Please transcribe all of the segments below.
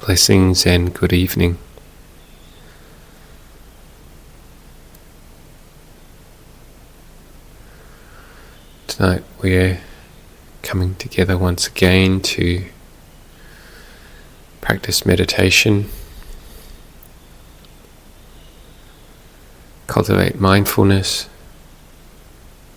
Blessings and good evening. Tonight we're coming together once again to practice meditation, cultivate mindfulness,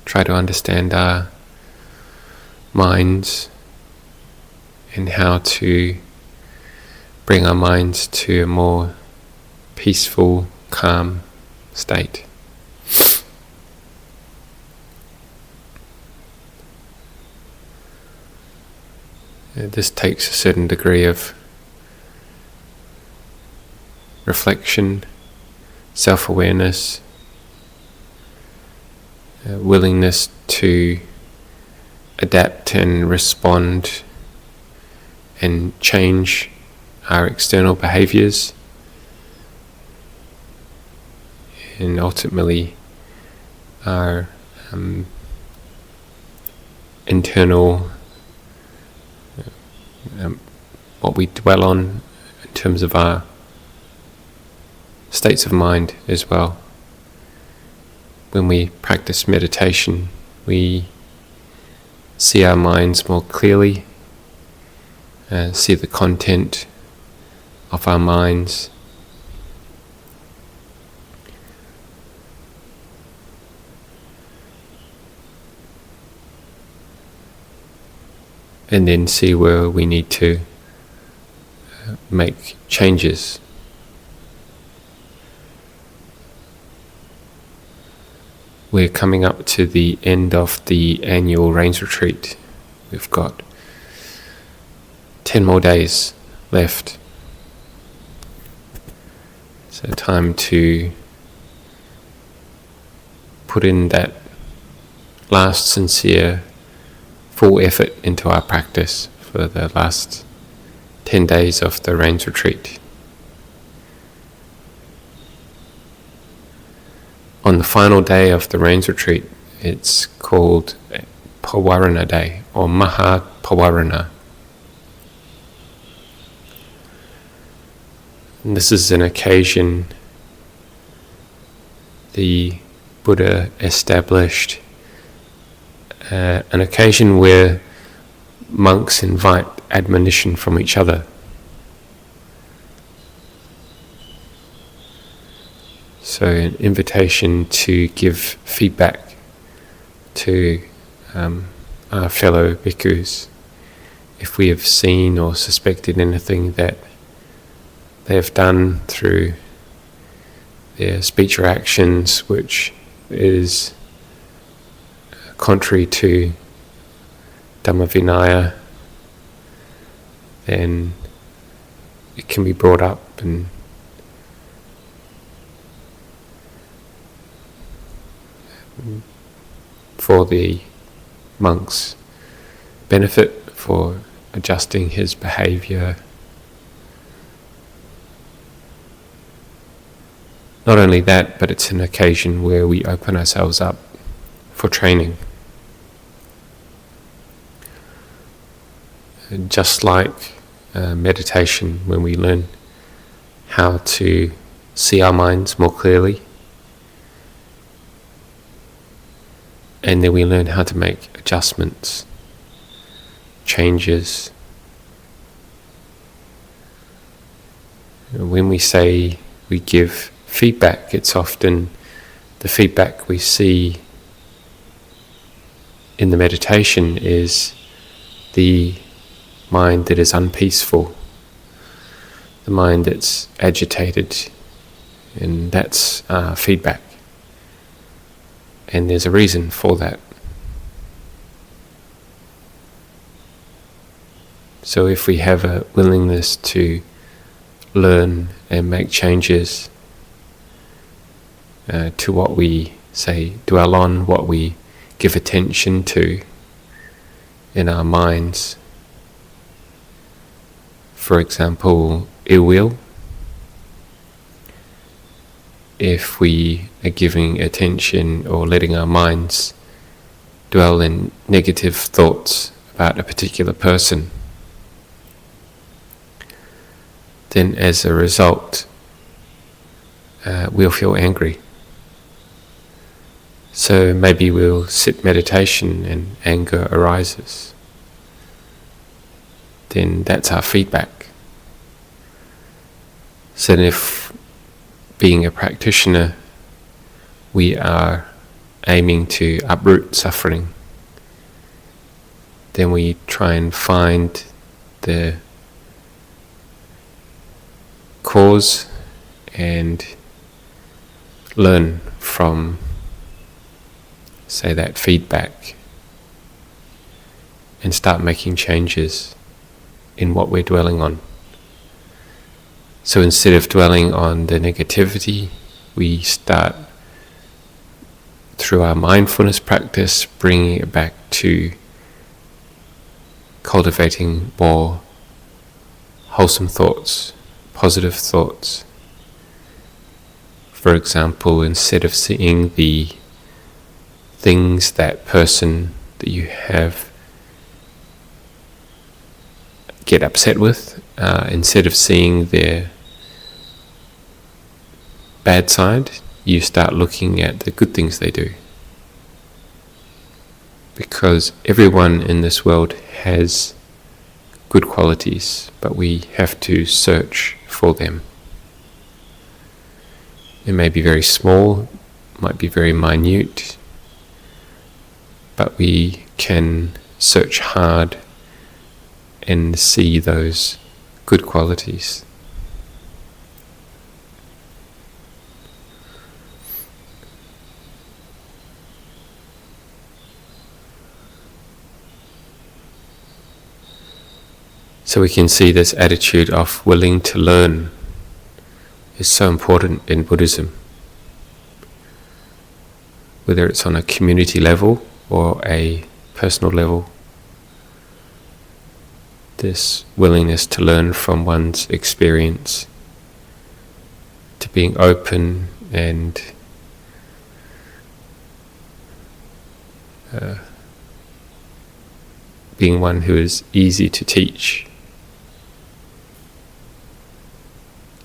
try to understand our minds and how to bring our minds to a more peaceful, calm state. This takes a certain degree of reflection, self-awareness, willingness to adapt and respond and change our external behaviors, and ultimately our internal, what we dwell on in terms of our states of mind as well. When we practice meditation, we see our minds more clearly, see the content of our minds, and then see where we need to make changes. We're coming up to the end of the annual Rains Retreat. We've got 10 more days left. So time to put in that last sincere, full effort into our practice for the last 10 days of the Rains Retreat. On the final day of the Rains Retreat, it's called Pawarana Day, or Maha Pawarana. And this is an occasion the Buddha established, an occasion where monks invite admonition from each other. So an invitation to give feedback to our fellow bhikkhus if we have seen or suspected anything that they have done through their speech or actions which is contrary to Dhamma Vinaya, then it can be brought up and for the monk's benefit, for adjusting his behaviour. Not only that, but it's an occasion where we open ourselves up for training. Just like meditation, when we learn how to see our minds more clearly, and then we learn how to make adjustments, changes. When we say we give feedback, it's often the feedback we see in the meditation is the mind that is unpeaceful, the mind that's agitated, and that's feedback. And there's a reason for that. So if we have a willingness to learn and make changes to what we say, dwell on, what we give attention to in our minds, for example, ill will, if we are giving attention or letting our minds dwell in negative thoughts about a particular person, then as a result, we'll feel angry. So maybe we'll sit meditation and anger arises. Then that's our feedback. So if, being a practitioner, we are aiming to uproot suffering, then we try and find the cause and learn from, say, that feedback and start making changes in what we're dwelling on. So instead of dwelling on the negativity, we start, through our mindfulness practice, bringing it back to cultivating more wholesome thoughts, positive thoughts. For example, instead of seeing the things, that person that you have get upset with, instead of seeing their bad side, you start looking at the good things they do. Because everyone in this world has good qualities, but we have to search for them. It may be very small, might be very minute, but we can search hard and see those good qualities. So we can see this attitude of willing to learn is so important in Buddhism. Whether it's on a community level or a personal level, this willingness to learn from one's experience, to being open and being one who is easy to teach,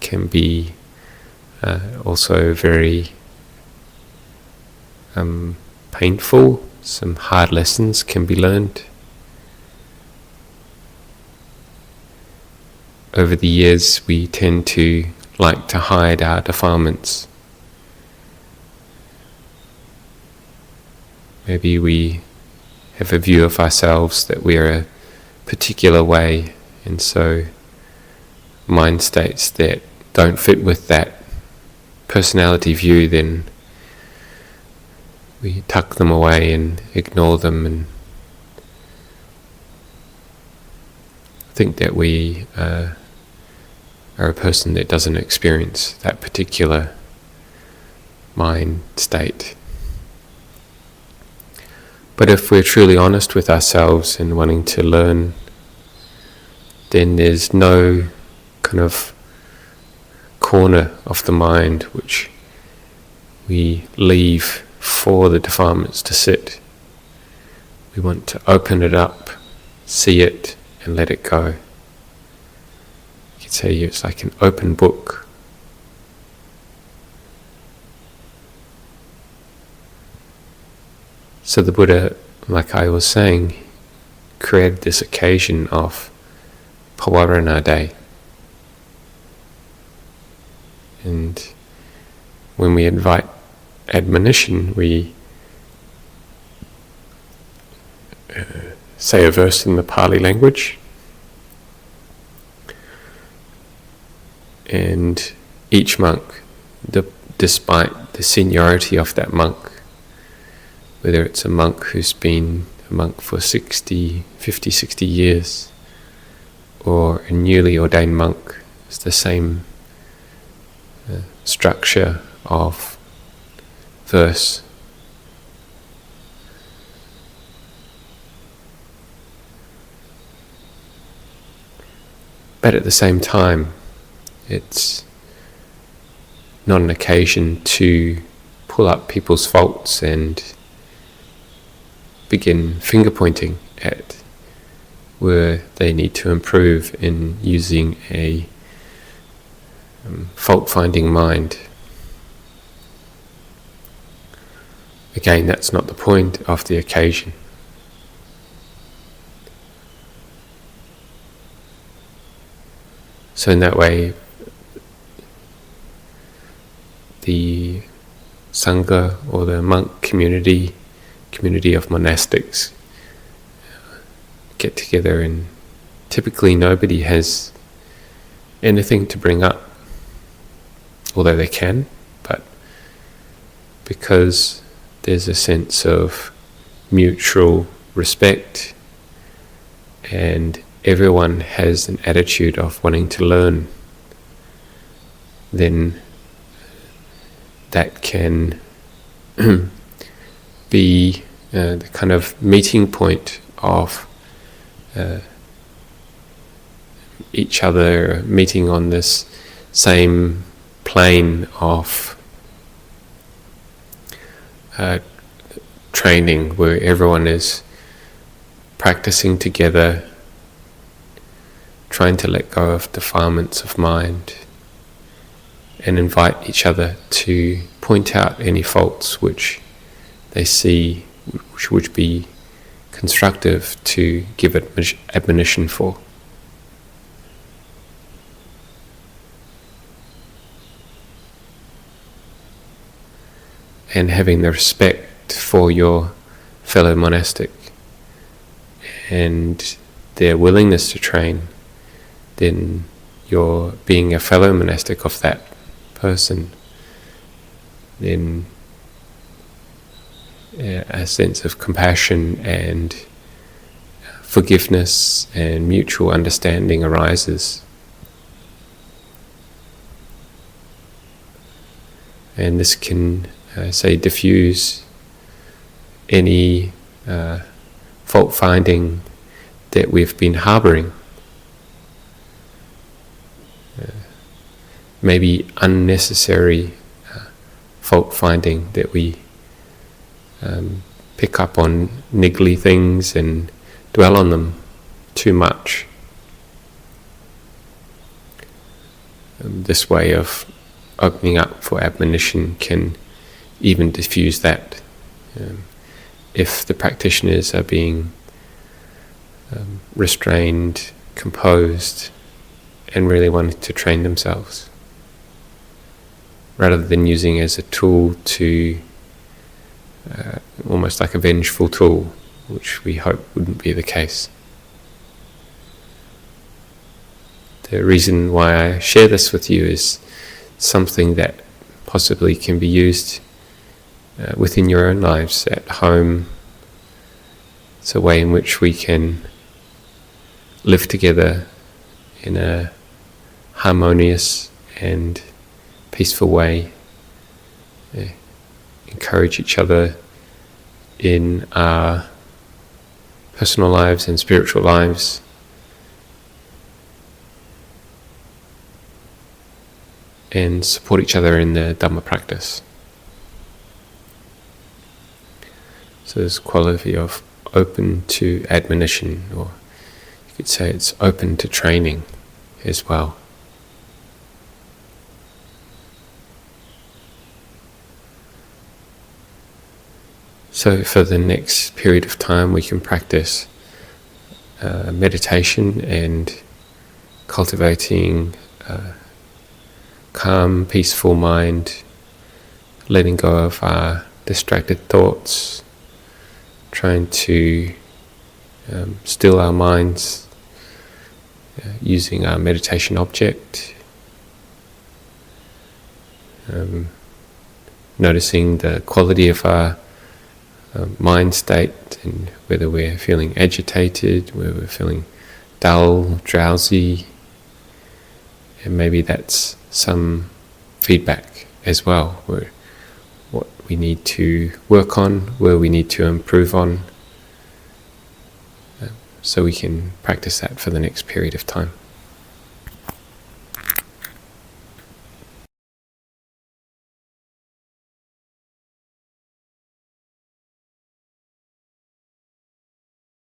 can be also very painful. Some hard lessons can be learned. Over the years, we tend to like to hide our defilements. Maybe we have a view of ourselves that we are a particular way, and so mind states that don't fit with that personality view, then we tuck them away and ignore them and think that we are a person that doesn't experience that particular mind state. But if we're truly honest with ourselves and wanting to learn, then there's no kind of corner of the mind which we leave for the defilements to sit. We want to open it up, see it, and let it go. You could say it's like an open book. So the Buddha, like I was saying, created this occasion of Pawarana Day. And when we invite admonition, we say a verse in the Pali language, and each monk, despite the seniority of that monk, whether it's a monk who's been a monk for 50, 60 years, or a newly ordained monk, it's the same structure of verse. But at the same time, it's not an occasion to pull up people's faults and begin finger pointing at where they need to improve in using a fault-finding mind. Again, that's not the point of the occasion. So in that way, the Sangha or the monk community of monastics get together, and typically nobody has anything to bring up, although they can, but because there's a sense of mutual respect and everyone has an attitude of wanting to learn, then that can be the kind of meeting point of each other meeting on this same plane of training, where everyone is practicing together, trying to let go of defilements of mind and invite each other to point out any faults which they see which would be constructive to give admonition for. And having the respect for your fellow monastic and their willingness to train, then you're being a fellow monastic of that person, then a sense of compassion and forgiveness and mutual understanding arises. And this can, diffuse any fault-finding that we've been harbouring. Maybe unnecessary fault-finding that we pick up on niggly things and dwell on them too much. This way of opening up for admonition can even diffuse that. If the practitioners are being restrained, composed, and really wanting to train themselves, rather than using as a tool to almost like a vengeful tool, which we hope wouldn't be the case. The reason why I share this with you is something that possibly can be used within your own lives at home. It's a way in which we can live together in a harmonious and peaceful way, encourage each other in our personal lives and spiritual lives, and support each other in the Dhamma practice. So this quality of open to admonition, or you could say it's open to training as well. So for the next period of time we can practice meditation and cultivating calm, peaceful mind, letting go of our distracted thoughts, trying to still our minds using our meditation object, noticing the quality of our mind state, and whether we're feeling agitated, whether we're feeling dull, drowsy, and maybe that's some feedback as well, where what we need to work on, where we need to improve on, so we can practice that for the next period of time.